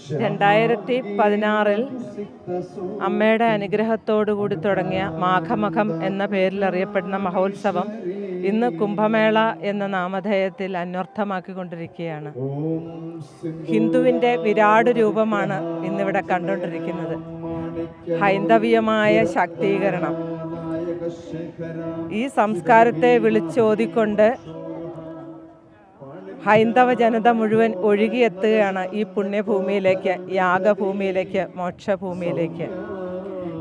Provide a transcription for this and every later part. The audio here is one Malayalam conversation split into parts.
2016 അമ്മയുടെ അനുഗ്രഹത്തോടുകൂടി തുടങ്ങിയ മാഘമഖം എന്ന പേരിൽ അറിയപ്പെടുന്ന മഹോത്സവം ഇന്ന് കുംഭമേള എന്ന നാമധേയത്തിൽ അന്വർത്ഥമാക്കിക്കൊണ്ടിരിക്കുകയാണ്. ഹിന്ദുവിൻ്റെ വിരാട് രൂപമാണ് ഇന്നിവിടെ കണ്ടുകൊണ്ടിരിക്കുന്നത്. ഹൈന്ദവീയമായ ശാക്തീകരണം, ഈ സംസ്കാരത്തെ വിളിച്ചോതിക്കൊണ്ട് ഹൈന്ദവ ജനത മുഴുവൻ ഒഴുകിയെത്തുകയാണ് ഈ പുണ്യഭൂമിയിലേക്ക്, യാഗഭൂമിയിലേക്ക്, മോക്ഷഭൂമിയിലേക്ക്.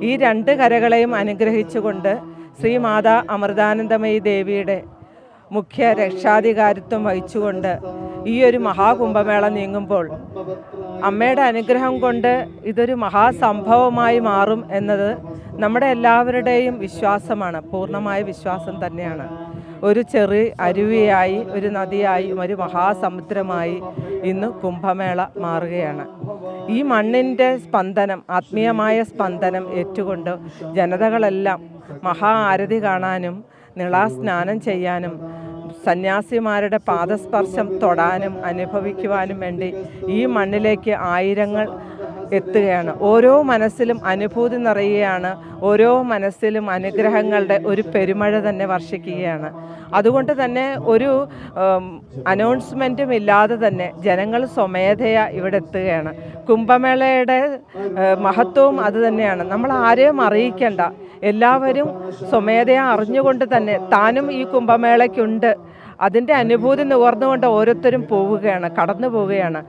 ഈ രണ്ട് കരകളെയും അനുഗ്രഹിച്ചുകൊണ്ട് ശ്രീമാതാ അമൃതാനന്ദമയി ദേവിയുടെ മുഖ്യ രക്ഷാധികാരിത്വം വഹിച്ചുകൊണ്ട് ഈ ഒരു മഹാകുംഭമേള നീങ്ങുമ്പോൾ അമ്മയുടെ അനുഗ്രഹം കൊണ്ട് ഇതൊരു മഹാസംഭവമായി മാറും എന്നത് നമ്മുടെ എല്ലാവരുടെയും വിശ്വാസമാണ്, പൂർണ്ണമായ വിശ്വാസം തന്നെയാണ്. ഒരു ചെറിയ അരുവിയായി, ഒരു നദിയായി, ഒരു മഹാസമുദ്രമായി ഇന്ന് കുംഭമേള മാറുകയാണ്. ഈ മണ്ണിൻ്റെ സ്പന്ദനം, ആത്മീയമായ സ്പന്ദനം ഏറ്റുകൊണ്ട് ജനതകളെല്ലാം മഹാ ആരതി കാണാനും നിളാസ്നാനം ചെയ്യാനും സന്യാസിമാരുടെ പാദസ്പർശം തൊടാനും അനുഭവിക്കുവാനും വേണ്ടി ഈ മണ്ണിലേക്ക് ആയിരങ്ങൾ എത്തുകയാണ്. ഓരോ മനസ്സിലും അനുഭൂതി നിറയുകയാണ്, ഓരോ മനസ്സിലും അനുഗ്രഹങ്ങളുടെ ഒരു പെരുമഴ തന്നെ വർഷിക്കുകയാണ്. അതുകൊണ്ട് തന്നെ ഒരു അനൗൺസ്മെൻറ്റും ഇല്ലാതെ തന്നെ ജനങ്ങൾ സ്വമേധയാ ഇവിടെ എത്തുകയാണ്. കുംഭമേളയുടെ മഹത്വവും അതുതന്നെയാണ്. നമ്മൾ ആരെയും അറിയിക്കേണ്ട, എല്ലാവരും സ്വമേധയാ അറിഞ്ഞുകൊണ്ട് തന്നെ താനും ഈ കുംഭമേളയ്ക്കുണ്ട്, അതിൻ്റെ അനുഭൂതി നുകർന്നുകൊണ്ട് ഓരോരുത്തരും പോവുകയാണ്, കടന്നു പോവുകയാണ്.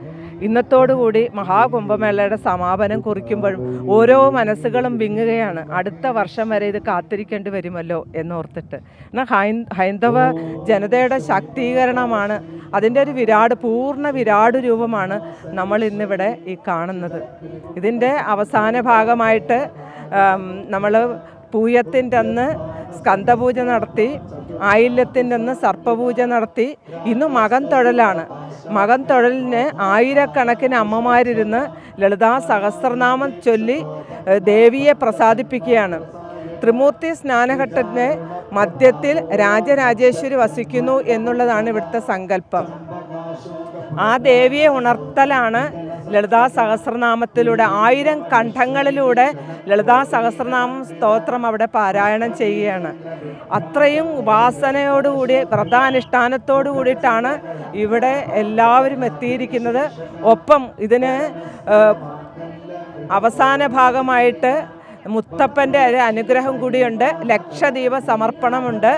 ഇന്നത്തോടുകൂടി മഹാകുംഭമേളയുടെ സമാപനം കുറിക്കുമ്പോഴും ഓരോ മനസ്സുകളും വിങ്ങുകയാണ്. അടുത്ത വർഷം വരെ ഇത് കാത്തിരിക്കേണ്ടി വരുമല്ലോ എന്നോർത്തിട്ട്. എന്നാൽ ഹൈന്ദവ ജനതയുടെ ശാക്തീകരണമാണ്, അതിൻ്റെ ഒരു പൂർണ്ണ വിരാട് രൂപമാണ് നമ്മൾ ഇന്നിവിടെ ഈ കാണുന്നത്. ഇതിൻ്റെ അവസാന ഭാഗമായിട്ട് നമ്മൾ പൂയത്തിൻ്റെ അന്ന് സ്കന്ദപൂജ നടത്തി, ആയില്യത്തിൻ്റെ അന്ന് സർപ്പപൂജ നടത്തി. ഇന്ന് മകൻ തൊഴലാണ്. മകൻ തൊഴലിന് ആയിരക്കണക്കിന് അമ്മമാരിരുന്ന് ലളിതാ സഹസ്രനാമം ചൊല്ലി ദേവിയെ പ്രസാദിപ്പിക്കുകയാണ്. ത്രിമൂർത്തി സ്നാനഘട്ടത്തിൻ്റെ മധ്യത്തിൽ രാജരാജേശ്വരി വസിക്കുന്നു എന്നുള്ളതാണ് ഇവിടുത്തെ സങ്കല്പം. ആ ദേവിയെ ഉണർത്തലാണ് ലളിതാ സഹസ്രനാമത്തിലൂടെ, 1000 കണ്ഠങ്ങളിലൂടെ ലളിതാ സഹസ്രനാമം സ്തോത്രം അവിടെ പാരായണം ചെയ്യുകയാണ്. അത്രയും ഉപാസനയോടുകൂടി, വ്രതാനുഷ്ഠാനത്തോടു കൂടിയിട്ടാണ് ഇവിടെ എല്ലാവരും എത്തിയിരിക്കുന്നത്. ഒപ്പം ഇതിന് അവസാന ഭാഗമായിട്ട് മുത്തപ്പൻ്റെ ഒരു അനുഗ്രഹം കൂടിയുണ്ട്, ലക്ഷദീപ സമർപ്പണമുണ്ട്,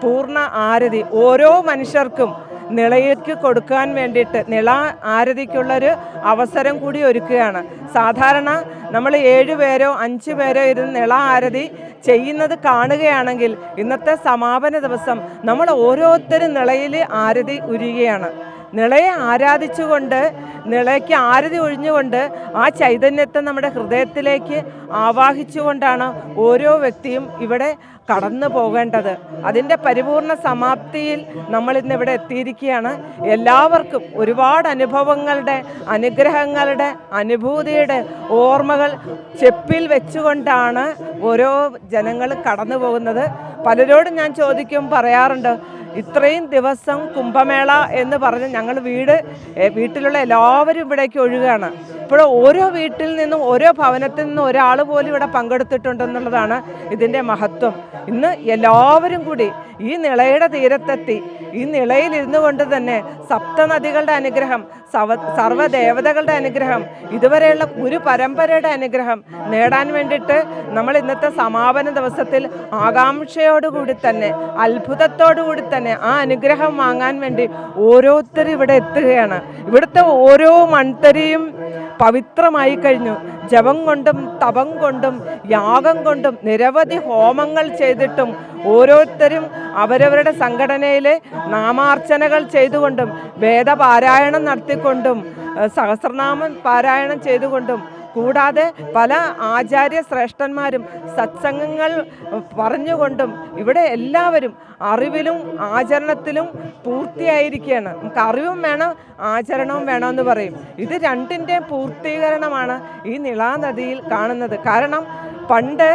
പൂർണ്ണ ആരതി. ഓരോ മനുഷ്യർക്കും നിളയ്ക്ക് കൊടുക്കാൻ വേണ്ടിയിട്ട് നിള ആരതിക്കുള്ളൊരു അവസരം കൂടി ഒരുക്കുകയാണ്. സാധാരണ നമ്മൾ 7 പേരോ 5 പേരോ ഇരുന്ന് നിള ആരതി ചെയ്യുന്നത് കാണുകയാണെങ്കിൽ ഇന്നത്തെ സമാപന ദിവസം നമ്മൾ ഓരോരുത്തരും നിളയിൽ ആരതി ഉരുകയാണ്. നിളയെ ആരാധിച്ചുകൊണ്ട്, നിളയ്ക്ക് ആരതി ഒഴിഞ്ഞുകൊണ്ട് ആ ചൈതന്യത്തെ നമ്മുടെ ഹൃദയത്തിലേക്ക് ആവാഹിച്ചുകൊണ്ടാണ് ഓരോ വ്യക്തിയും ഇവിടെ കടന്നു പോകേണ്ടത്. അതിൻ്റെ പരിപൂർണ സമാപ്തിയിൽ നമ്മളിന്നിവിടെ എത്തിയിരിക്കുകയാണ്. എല്ലാവർക്കും ഒരുപാട് അനുഭവങ്ങളുടെ, അനുഗ്രഹങ്ങളുടെ, അനുഭൂതിയുടെ ഓർമ്മകൾ ചെപ്പിൽ വെച്ചുകൊണ്ടാണ് ഓരോ ജനങ്ങൾ കടന്നു പോകുന്നത്. പലരോടും ഞാൻ പറയാറുണ്ട്, ഇത്രയും ദിവസം കുംഭമേള എന്ന് പറഞ്ഞ് ഞങ്ങൾ വീട്ടിലുള്ള എല്ലാവരും ഇവിടേക്ക് ഒഴുകുകയാണ്. ഇപ്പോൾ ഓരോ വീട്ടിൽ നിന്നും, ഓരോ ഭവനത്തിൽ നിന്നും ഒരാൾ പോലും ഇവിടെ പങ്കെടുത്തിട്ടുണ്ടെന്നുള്ളതാണ് ഇതിൻ്റെ മഹത്വം. ഇന്ന് എല്ലാവരും കൂടി ഈ നിളയുടെ തീരത്തെത്തി. ഈ നിളയിലിരുന്നു കൊണ്ട് തന്നെ സപ്തനദികളുടെ അനുഗ്രഹം, സർവ്വദേവതകളുടെ അനുഗ്രഹം, ഇതുവരെയുള്ള ഒരു പരമ്പരയുടെ അനുഗ്രഹം നേടാൻ വേണ്ടിയിട്ട് നമ്മൾ ഇന്നത്തെ സമാപന ദിവസത്തിൽ ആകാംക്ഷയോടുകൂടി തന്നെ, അത്ഭുതത്തോടുകൂടി തന്നെ ആ അനുഗ്രഹം വാങ്ങാൻ വേണ്ടി ഓരോരുത്തരും ഇവിടെ എത്തുകയാണ്. ഇവിടുത്തെ ഓരോ മൺതരിയും പവിത്രമായി കഴിഞ്ഞു. ജപം കൊണ്ടും തപം കൊണ്ടും യാഗം കൊണ്ടും നിരവധി ഹോമങ്ങൾ ചെയ്തിട്ടും ഓരോരുത്തരും അവരവരുടെ സംഘടനയിലെ നാമാർച്ചനകൾ ചെയ്തുകൊണ്ടും വേദപാരായണം നടത്തിക്കൊണ്ടും സഹസ്രനാമം പാരായണം ചെയ്തുകൊണ്ടും കൂടാതെ പല ആചാര്യ ശ്രേഷ്ഠന്മാരും സത്സംഗങ്ങൾ പറഞ്ഞുകൊണ്ടും ഇവിടെ എല്ലാവരും അറിവിലും ആചരണത്തിലും പൂർത്തിയായിരിക്കുകയാണ്. നമുക്ക് അറിവും വേണം, ആചരണവും വേണമെന്ന് പറയും. ഇത് രണ്ടിൻ്റെയും പൂർത്തീകരണമാണ് ഈ നിളാനദിയിൽ കാണുന്നത്. കാരണം പണ്ട്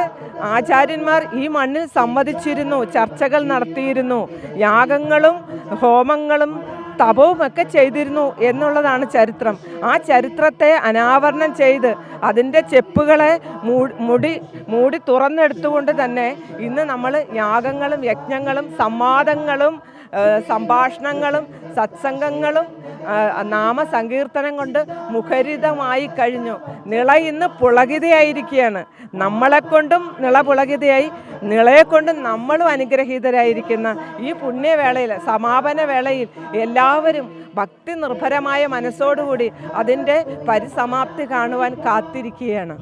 ആചാര്യന്മാർ ഈ മണ്ണിൽ സംവദിച്ചിരുന്നു, ചർച്ചകൾ നടത്തിയിരുന്നു, യാഗങ്ങളും ഹോമങ്ങളും തപവുമൊക്കെ ചെയ്തിരുന്നു എന്നുള്ളതാണ് ചരിത്രം. ആ ചരിത്രത്തെ അനാവരണം ചെയ്ത് അതിൻ്റെ ചെപ്പുകളെ മൂടി തുറന്നെടുത്തുകൊണ്ട് തന്നെ ഇന്ന് നമ്മൾ യാഗങ്ങളും യജ്ഞങ്ങളും സംവാദങ്ങളും സംഭാഷണങ്ങളും സത്സംഗങ്ങളും നാമസങ്കീർത്തനം കൊണ്ട് മുഖരിതമായി കഴിഞ്ഞു. നിള ഇന്ന് പുളകിതയായിരിക്കുകയാണ്. നമ്മളെക്കൊണ്ടും നിള പുളകിതയായി, നിളയെക്കൊണ്ടും നമ്മളും അനുഗ്രഹീതരായിരിക്കുന്ന ഈ പുണ്യവേളയിൽ, സമാപന വേളയിൽ എല്ലാവരും ഭക്തി നിർഭരമായ മനസ്സോടുകൂടി അതിൻ്റെ പരിസമാപ്തി കാണുവാൻ കാത്തിരിക്കുകയാണ്.